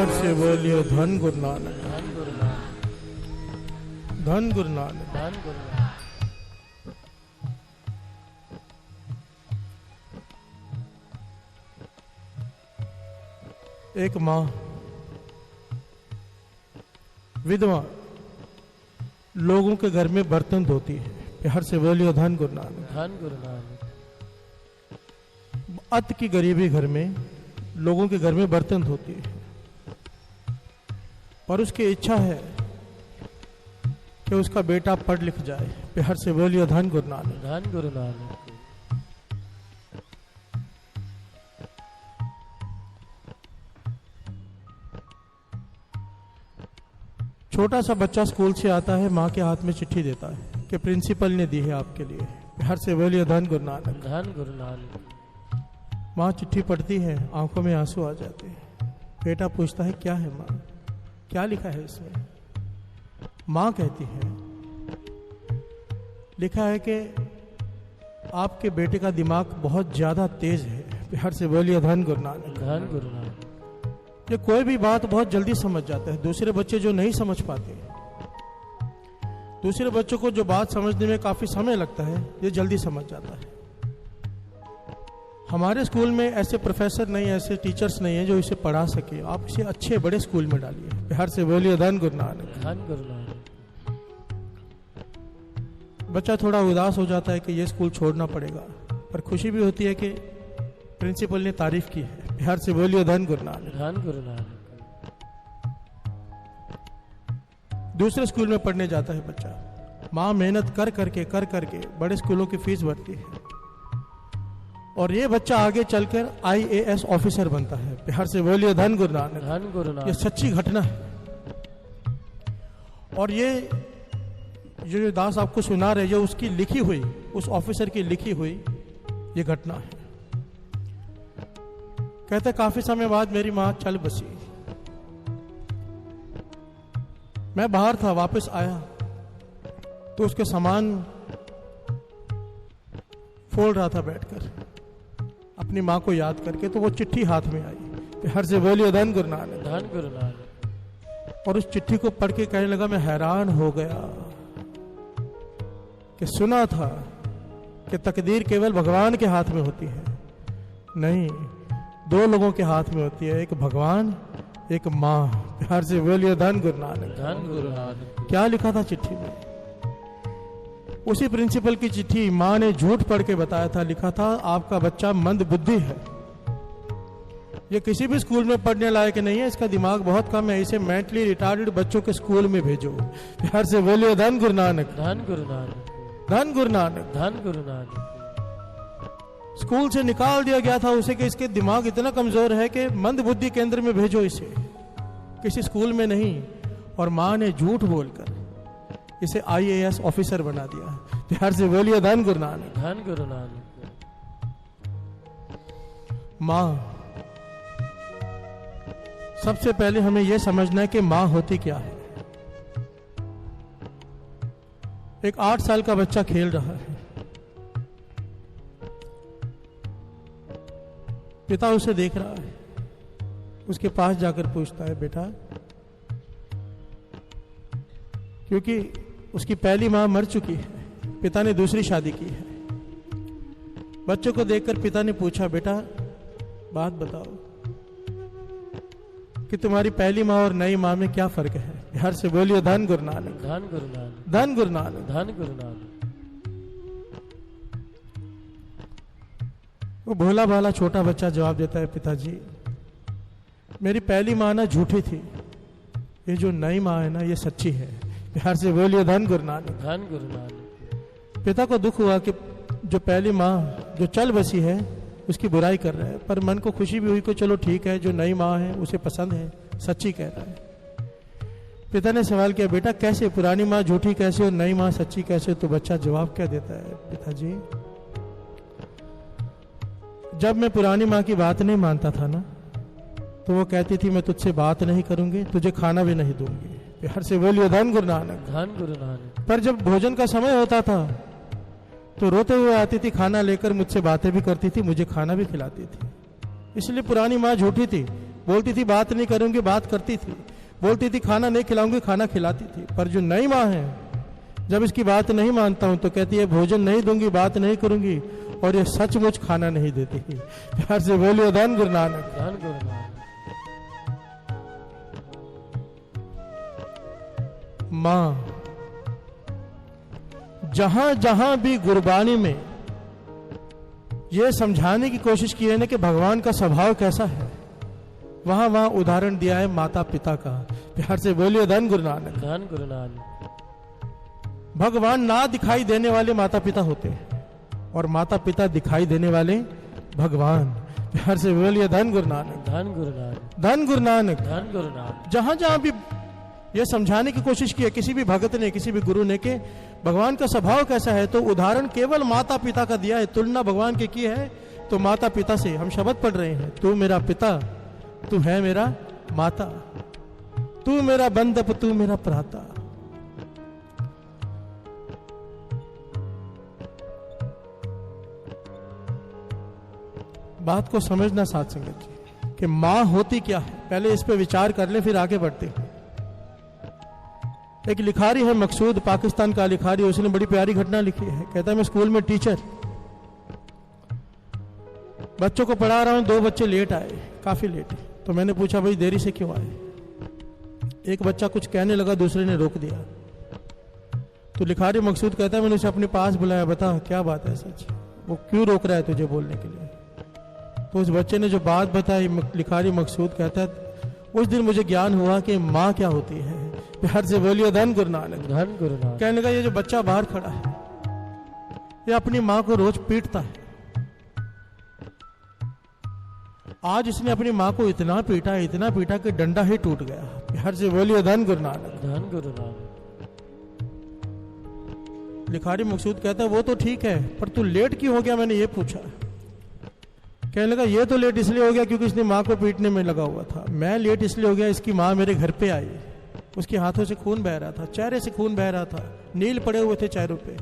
प्यार से बोलियो धन गुरु नानक, धन गुरु नानक, धन गुरु नानक। धन गुरु नानक। एक माँ विधवा लोगों के घर में बर्तन धोती है। प्यार से बोलियो धन गुरु नानक, धन गुरु नानक। अत की गरीबी घर में लोगों के घर में बर्तन धोती है, पर उसकी इच्छा है कि उसका बेटा पढ़ लिख जाए। प्यार से बोलियो धन गुरु नानक, धन गुरु नानक। छोटा सा बच्चा स्कूल से आता है, माँ के हाथ में चिट्ठी देता है कि प्रिंसिपल ने दी है आपके लिए। प्यार से बोलियो धन गुरु नानक, धन गुरु नानक। माँ चिट्ठी पढ़ती है, आंखों में आंसू आ जाते हैं। बेटा पूछता है क्या है माँ, क्या लिखा है इसमें? माँ कहती है लिखा है कि आपके बेटे का दिमाग बहुत ज्यादा तेज है। प्यार से बोलिए धन गुरु नानक, धन गुरु नानक। ये कोई भी बात बहुत जल्दी समझ जाता है। दूसरे बच्चे जो नहीं समझ पाते, दूसरे बच्चों को जो बात समझने में काफी समय लगता है, ये जल्दी समझ जाता है। हमारे स्कूल में ऐसे प्रोफेसर नहीं, ऐसे टीचर्स नहीं है जो इसे पढ़ा सके। आप इसे अच्छे बड़े स्कूल में डालिए। प्यार से बोलिए धन गुरु नानक, धन गुरु नानक। बच्चा थोड़ा उदास हो जाता है कि ये स्कूल छोड़ना पड़ेगा, पर खुशी भी होती है कि प्रिंसिपल ने तारीफ की है। प्यार से बोलिए धन गुरु नानक, धन गुरु नानक। दूसरे स्कूल में पढ़ने जाता है बच्चा। माँ मेहनत कर करके बड़े स्कूलों की फीस भरती है, और ये बच्चा आगे चलकर IAS ऑफिसर बनता है। प्यार से बोलिए धन गुरु नानक, धन गुरु नानक। ये सच्ची घटना है। और ये जो दास आपको सुना रहे, जो उसकी लिखी हुई, उस ऑफिसर की लिखी हुई ये घटना है। कहते काफी समय बाद मेरी माँ चल बसी। मैं बाहर था, वापस आया तो उसके सामान फोड़ रहा था बैठकर, अपनी माँ को याद करके। तो वो चिट्ठी हाथ में आई। प्यार से बोलिए धन गुरु नानक, धन गुरु नानक। और उस चिट्ठी को पढ़ के कहने लगा, मैं हैरान हो गया कि सुना था कि तकदीर केवल भगवान के हाथ में होती है। नहीं, दो लोगों के हाथ में होती है, एक भगवान, एक माँ। प्यार से बोलिए धन गुरु नानक, धन गुरु नानक। क्या लिखा था चिट्ठी में? उसी प्रिंसिपल की चिट्ठी माँ ने झूठ पढ़ के बताया था। लिखा था आपका बच्चा मंद बुद्धि है, ये किसी भी स्कूल में पढ़ने लायक नहीं है, इसका दिमाग बहुत कम है, इसे मेंटली रिटार्डेड बच्चों के स्कूल में भेजो। प्यार से बोलिए धन गुरु नानक, धन गुरु नानक। धन गुरु नानक। धन गुरु नानक। स्कूल से निकाल दिया गया था उसे कि इसके दिमाग इतना कमजोर है कि मंद बुद्धि केंद्र में भेजो इसे, किसी स्कूल में नहीं। और माँ ने झूठ बोलकर इसे IAS ऑफिसर बना दिया। प्यार से बोलिए धन गुरु नानक, धन गुरु नानक। माँ, सबसे पहले हमें यह समझना है कि माँ होती क्या है। एक 8 साल का बच्चा खेल रहा है, पिता उसे देख रहा है, उसके पास जाकर पूछता है बेटा, क्योंकि उसकी पहली मां मर चुकी है, पिता ने दूसरी शादी की है। बच्चों को देखकर पिता ने पूछा, बेटा बात बताओ कि तुम्हारी पहली मां और नई मां में क्या फर्क है? प्यार से बोलिए धन गुरु नानक, धन गुरु नानक। धन गुरु नानक, धन गुरु नानक। वो भोला भाला छोटा बच्चा जवाब देता है, पिताजी मेरी पहली मां ना झूठी थी, ये जो नई मां है ना ये सच्ची है। प्यार से बोलिए धन गुरु नानक, धन गुरु नानक। पिता को दुख हुआ कि जो पहली मां जो चल बसी है उसकी बुराई कर रहा है, पर मन को खुशी भी हुई कि चलो ठीक है, जो नई मां है उसे पसंद है, सच्ची कह रहा है। पिता ने सवाल किया, बेटा कैसे, पुरानी मां झूठी कैसे और नई मां सच्ची कैसे? तो बच्चा जवाब क्या देता है, पिताजी जब मैं पुरानी मां की बात नहीं मानता था ना, तो वो कहती थी मैं तुझसे बात नहीं करूंगी, तुझे खाना भी नहीं दूंगी। प्यार से बोलिए धन गुरु नानक, धन गुरु नानक। पर जब भोजन का समय होता था तो रोते हुए आती थी, खाना लेकर मुझसे बातें भी करती थी, मुझे खाना भी खिलाती थी। इसलिए पुरानी माँ झूठी थी, बोलती थी बात नहीं करूंगी, बात करती थी। बोलती थी खाना नहीं खिलाऊंगी, खाना खिलाती थी। पर जो नई माँ है, जब इसकी बात नहीं मानता हूं तो कहती है भोजन नहीं दूंगी, बात नहीं करूंगी, और ये सचमुच खाना नहीं देती। प्यार से बोलिए धन गुरु नानक। धन गुरु नानक। मां जहां जहां भी गुरबानी में यह समझाने की कोशिश की है ना कि भगवान का स्वभाव कैसा है, वहां वहां उदाहरण दिया है माता पिता का। प्यार से बोलिए धन गुरु नानक। धन गुरु नानक। भगवान ना दिखाई देने वाले माता पिता होते हैं और माता पिता दिखाई देने वाले भगवान। प्यार से बोलिए धन गुरु नानक। धन गुरु नानक। धन गुरु नानक। धन गुरु नानक। जहां जहां भी यह समझाने की कोशिश की है किसी भी भगत ने, किसी भी गुरु ने, कि भगवान का स्वभाव कैसा है, तो उदाहरण केवल माता पिता का दिया है। तुलना भगवान की है तो माता पिता से। हम शब्द पढ़ रहे हैं, तू मेरा पिता, तू है मेरा माता, तू मेरा बंधप, तू मेरा भ्राता। बात को समझना साथ संगत जी कि मां होती क्या है, पहले इस पे विचार कर ले, फिर आगे बढ़ते हैं। एक लिखारी है मकसूद, पाकिस्तान का लिखारी, उसने बड़ी प्यारी घटना लिखी है। कहता है मैं स्कूल में टीचर, बच्चों को पढ़ा रहा हूं, 2 बच्चे लेट आए, काफी लेट। तो मैंने पूछा भाई देरी से क्यों आए? एक बच्चा कुछ कहने लगा, दूसरे ने रोक दिया। तो लिखारी मकसूद कहता है मैंने उसे अपने पास बुलाया, बता क्या बात है सच, वो क्यों रोक रहा है तुझे बोलने के लिए? तो उस बच्चे ने जो बात बताई, लिखारी मकसूद कहता है उस दिन मुझे ज्ञान हुआ कि माँ क्या होती है। प्यार से बोलिए धन गुरु नानक। धन गुरु नानक। कहने लगा ये जो बच्चा बाहर खड़ा है ये अपनी माँ को रोज पीटता है। आज इसने अपनी माँ को इतना पीटा कि डंडा ही टूट गया। प्यार से बोलिए धन गुरु नानक। धन गुरु नानक। लिखारी मकसूद कहता है वो तो ठीक है, पर तू लेट क्यों हो गया, मैंने ये पूछा। कहने लगा ये तो लेट इसलिए हो गया क्योंकि इसने माँ को पीटने में लगा हुआ था। मैं लेट इसलिए हो गया, इसकी माँ मेरे घर पे आई, उसके हाथों से खून बह रहा था, चेहरे से खून बह रहा था, नील पड़े हुए थे चेहरों पे।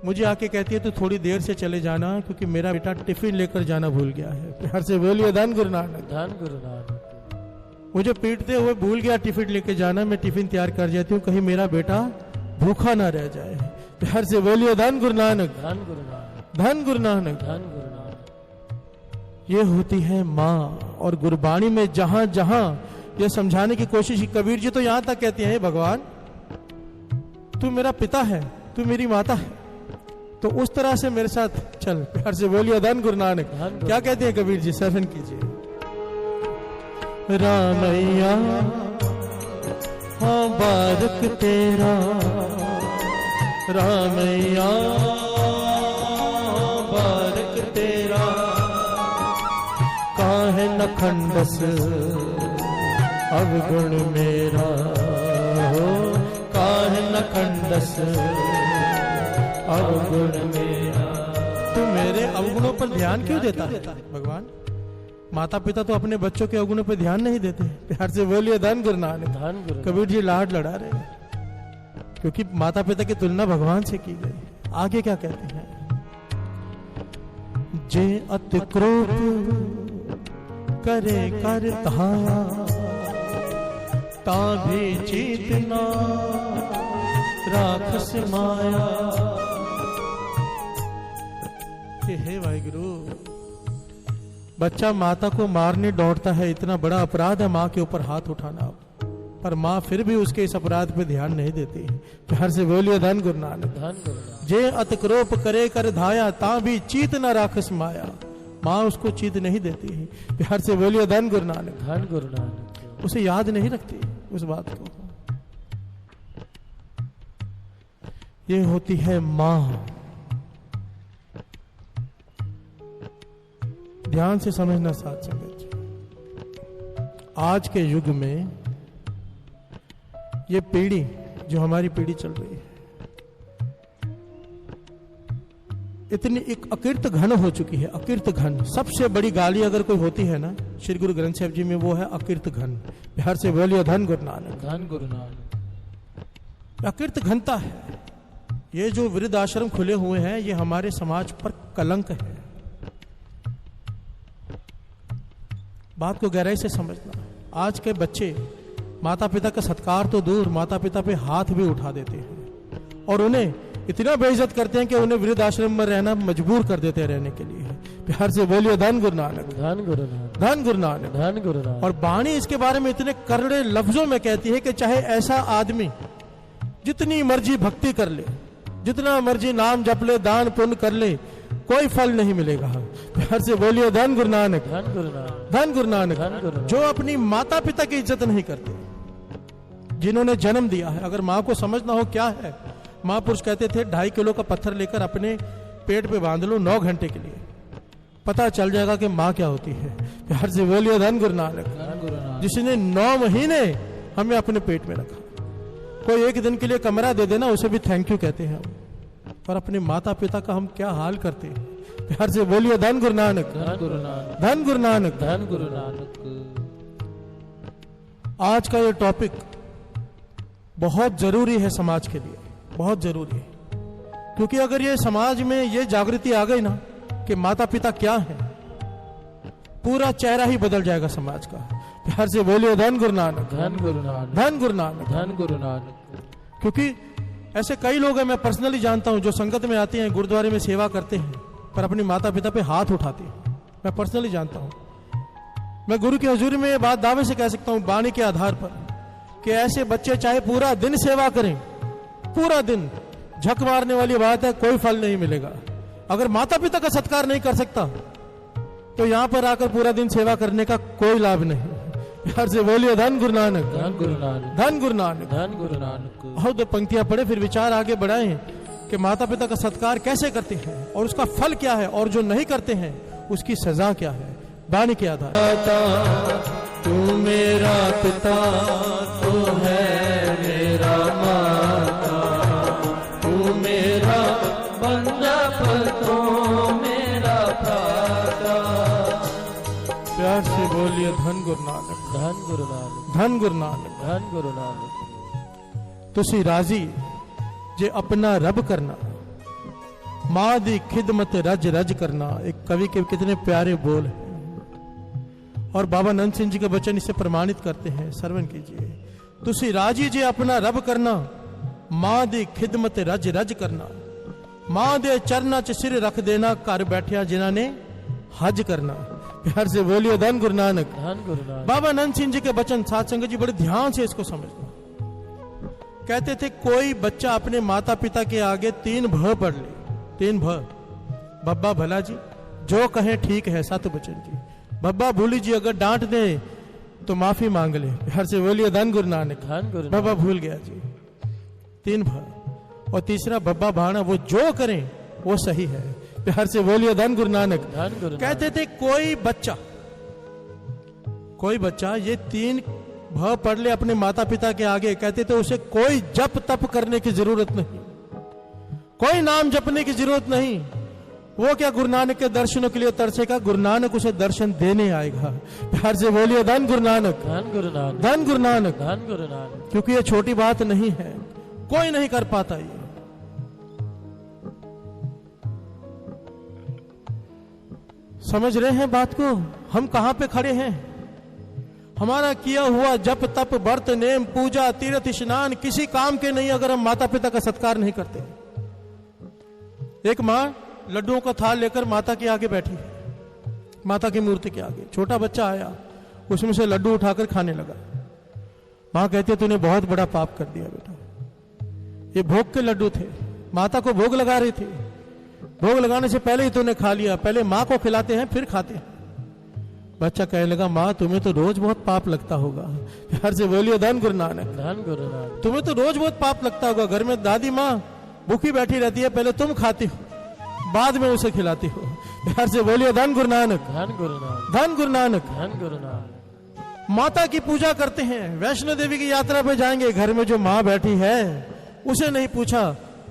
मुझे आके कहती है तू थोड़ी देर से चले जाना क्योंकि मेरा बेटा टिफिन लेकर जाना भूल गया है। प्यार से बोलिए धन गुरु नानक। धन गुरु नानक। मुझे पीटते हुए भूल गया टिफिन लेके जाना, मैं टिफिन तैयार कर जाती हूँ कहीं मेरा बेटा भूखा ना रह जाए। प्यार से बोलिए धन गुरु नानक। धन गुरु नानक। धन गुरु नानक। धन गुरु नानक। ये होती है माँ। और गुरबाणी में जहां जहां ये समझाने की कोशिश की, कबीर जी तो यहां तक कहते हैं भगवान तू मेरा पिता है, तू मेरी माता है, तो उस तरह से मेरे साथ चल। प्यार से बोलिए धन गुरु नानक। क्या कहते हैं कबीर जी, श्रवण कीजिए। रामैया हाँ बारक तेरा, रामैया बारक तेरा, काहे न खंडस अवगुण मेरा हो, काहे न खंडस अवगुण मेरा। तू मेरे अवगुणों पर ध्यान क्यों देता है भगवान? माता पिता तो अपने बच्चों के अवगुणों पर ध्यान नहीं देते। प्यार से बोलिए धन गुरु नानक। धन गुरु। कबीर जी लाड लड़ा रहे हैं क्योंकि माता पिता की तुलना भगवान से की गई। आगे क्या कहते हैं, जे अति क्रोध करे कर धाया, ता भी चेतना राखस माया। हे वाहिगुरु, बच्चा माता को मारने दौड़ता है, इतना बड़ा अपराध है माँ के ऊपर हाथ उठाना, पर माँ फिर भी उसके इस अपराध पे ध्यान नहीं देती। प्यार से बोलिए धन गुरु नानक। धन गुरु नानक। जे अतक्रोप करे कर धाया, ता भी चीत न राखस माया। माँ उसको चीत नहीं देती है। प्यार से बोलिए धन गुरु नानक। धन गुरु नानक। उसे याद नहीं रखती उस बात को। ये होती है माँ। ध्यान से समझना साथ संगत। आज के युग में ये पीढ़ी जो हमारी पीढ़ी चल रही है इतनी एक अकीर्त घन हो चुकी है। अकीर्त घन, सबसे बड़ी गाली अगर कोई होती है ना श्री गुरु ग्रंथ साहिब जी में, वो है अकीर्त घन। बिहार से बोलिए धन गुरु नानक। धन गुरु नानक। अकीर्त घनता है। ये जो वृद्ध आश्रम खुले हुए हैं ये हमारे समाज पर कलंक है। बात को गहराई से समझना। आज के बच्चे माता पिता का सत्कार तो दूर, माता पिता पे हाथ भी उठा देते हैं और उन्हें इतना बेइज्जत करते हैं कि उन्हें वृद्ध आश्रम में रहना मजबूर कर देते हैं रहने के लिए। प्यार से बोलिए धन गुरु नानक, धन गुरु नानक, धन गुरु नानक, धन गुरु नानक। और वाणी इसके बारे में इतने करड़े लफ्जों में कहती है कि चाहे ऐसा आदमी जितनी मर्जी भक्ति कर ले, जितना मर्जी नाम जप ले, दान पुण्य कर ले, कोई फल नहीं मिलेगा। प्यार से बोलिए धन गुरु नानक, धन गुरु नानक, धन गुरु नानक। धन गुरु नानक। जो अपनी माता पिता की इज्जत नहीं करते, जिन्होंने जन्म दिया है, अगर माँ को समझना हो क्या है, महापुरुष कहते थे 2.5 किलो का पत्थर लेकर अपने पेट पे बांध लो 9 घंटे के लिए, पता चल जाएगा कि माँ क्या होती है। प्यार से बोलिए धन गुरु नानक, धन गुरु नानक। जिसने 9 महीने हमें अपने पेट में रखा। कोई एक दिन के लिए कमरा दे देना, उसे भी थैंक यू कहते हैं हम, और अपने माता पिता का हम क्या हाल करते हैं। प्यार से बोलिए धन गुरु नानक, धन गुरु नानक, धन गुरु नानक, धन गुरु नानक। आज का ये टॉपिक बहुत जरूरी है समाज के लिए, बहुत जरूरी है। क्योंकि अगर ये समाज में ये जागृति आ गई ना कि माता पिता क्या है, पूरा चेहरा ही बदल जाएगा समाज का। प्यार से बोलिए धन गुरु नानक, धन गुरु नानक, धन गुरु नानक, धन गुरु नानक। क्योंकि ऐसे कई लोग हैं, मैं पर्सनली जानता हूं, जो संगत में आते हैं, गुरुद्वारे में सेवा करते हैं, पर अपनी माता पिता पे हाथ उठाते हैं। मैं पर्सनली जानता हूं। मैं गुरु की हजूरी में ये बात दावे से कह सकता हूं, वाणी के आधार पर, कि ऐसे बच्चे चाहे पूरा दिन सेवा करें, पूरा दिन, झक मारने वाली बात है, कोई फल नहीं मिलेगा। अगर माता पिता का सत्कार नहीं कर सकता तो यहां पर आकर पूरा दिन सेवा करने का कोई लाभ नहीं। प्यार से बोलिए धन गुरु नानक, धन गुरु नानक, धन गुरु नानक, धन गुरु नानक। और 2 पंक्तियां पढ़े, फिर विचार आगे बढ़ाएं कि माता पिता का सत्कार कैसे करते हैं और उसका फल क्या है, और जो नहीं करते हैं उसकी सजा क्या है। वाणी के आधार। तू मेरा पिता तो है मेरा माता, तू मेरा बंदा तो मेरा भ्राता। प्यार से बोलिए धन गुरु नानक, धन गुरु नानक, धन गुरु नानक। धन गुरु नानक। तुसी राजी जे अपना रब करना, मां दी खिदमत रज रज करना। एक कवि के कितने प्यारे बोल हैं, और बाबा नंद सिंह जी के वचन इसे प्रमाणित करते हैं, श्रवण कीजिए। तुसी राजी जे अपना रब करना, मां दी खिदमत रज रज करना। मां दे चरना च सिर रख देना, घर बैठिया जिन्हां ने हज करना। प्यार से बोलिए धन गुरु नानक, धन गुरु नानक। बाबा नंद सिंह जी के वचन, साथ संगत जी बड़े ध्यान से इसको समझना। कहते थे कोई बच्चा अपने माता पिता के आगे 3 भ पढ़ ले, 3 भ, बब्बा भला जी, जो कहें ठीक है, सतबचन जी, बब्बा भूली जी, अगर डांट दे तो माफी मांग ले। प्यार से बोलिए धन गुरु नानक, धन गुरु बब्बा भूल गया जी, 3 भ। और तीसरा बब्बा भाना, वो जो करें वो सही है। प्यार से बोलिए धन गुरु नानक, धन गुरु। कहते थे कोई बच्चा ये 3 भ पढ़ ले अपने माता पिता के आगे, कहते थे उसे कोई जप तप करने की जरूरत नहीं, कोई नाम जपने की जरूरत नहीं। वो क्या गुरु नानक के दर्शनों के लिए तरसेगा, गुरु नानक उसे दर्शन देने आएगा। प्यार से बोलिए धन गुरु नानक, धन गुरु नानक, धन गुरु नानक। धन गुरु नानक। क्योंकि ये छोटी बात नहीं है, कोई नहीं कर पाता ये। समझ रहे हैं बात को, हम कहां पे खड़े हैं। हमारा किया हुआ जप तप व्रत नेम पूजा तीर्थ स्नान किसी काम के नहीं अगर हम माता पिता का सत्कार नहीं करते। एक माँ लड्डुओं का थाल लेकर माता के आगे बैठी है, माता की मूर्ति के आगे। छोटा बच्चा आया, उसमें से लड्डू उठाकर खाने लगा। माँ कहती है तूने बहुत बड़ा पाप कर दिया बेटा, ये भोग के लड्डू थे, माता को भोग लगा रही थी, भोग लगाने से पहले ही तूने खा लिया, पहले माँ को खिलाते हैं फिर खाते हैं। बच्चा कहने लगा माँ तुम्हें तो रोज बहुत पाप लगता होगा। प्यार से बोलिए धन गुरु नानक, धन गुरु नानक। तुम्हें तो रोज बहुत पाप लगता होगा, घर में दादी माँ भूखी बैठी रहती है, पहले तुम खाती हो बाद में उसे खिलाती हो। प्यार से बोलिए धन गुरु नानक, धन गुरु नानक, धन गुरु नानक। धन गुरु नानक। माता की पूजा करते हैं, वैष्णो देवी की यात्रा पे जाएंगे, घर में जो माँ बैठी है उसे नहीं पूछा,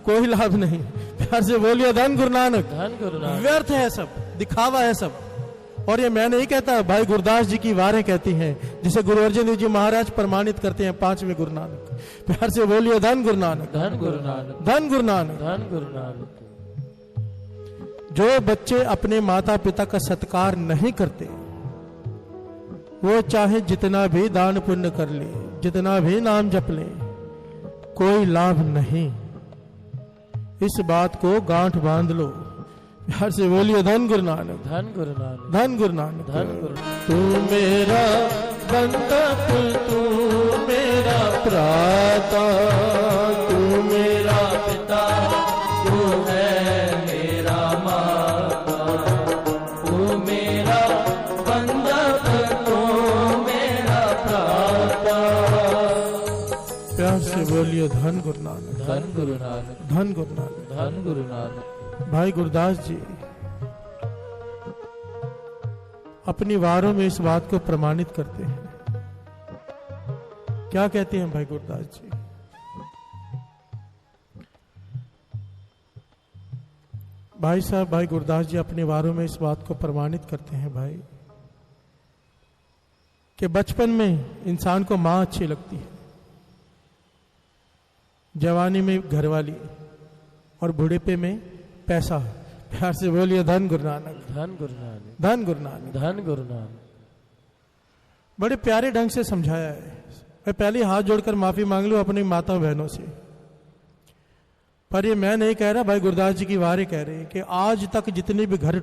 कोई लाभ नहीं। प्यार से बोलिए धन गुरु नानक, धन गुरु नानक। व्यर्थ है सब, दिखावा है सब। और ये मैं नहीं कहता, भाई गुरदास जी की वारें कहती हैं, जिसे गुरु अर्जन देव जी महाराज प्रमाणित करते हैं 5वें गुरु नानक। प्यार से बोलिए धन गुरु नानक, धन गुरु नानक, धन गुरु नानक। धन गुरु नानक। जो बच्चे अपने माता पिता का सत्कार नहीं करते, वो चाहे जितना भी दान पुण्य कर ले, जितना भी नाम जप ले, कोई लाभ नहीं। इस बात को गांठ बांध लो। प्यार से बोलिए धन गुरु नानक, धन गुरु नानक, धन गुरु नानक, धन गुरु नानक। तू मेरा बंदा, तू मेरा भ्राता, तू मेरा पिता तू है मेरा माता, तू मेरा बंदा तू मेरा भ्राता। प्यार से बोलिए धन गुरु नानक, धन गुरु नानक, धन गुरु नानक, धन गुरु नानक। भाई गुरदास जी अपनी वारों में इस बात को प्रमाणित करते हैं। क्या कहते हैं भाई गुरदास जी? भाई साहब, भाई गुरदास जी अपने वारों में इस बात को प्रमाणित करते हैं भाई कि बचपन में इंसान को मां अच्छी लगती है, जवानी में घरवाली और बुढ़ेपे में पैसा। प्यार से बोलिए धन गुरु नानक, धन गुरु नानक, धन गुरु नानक। धन गुरु नानक। बड़े प्यारे ढंग से समझाया है। मैं पहले हाथ जोड़कर माफी मांग लूं अपनी माता बहनों से, पर ये मैं नहीं कह रहा, भाई गुरदास जी की वारे कह रहे हैं कि आज तक जितने भी घर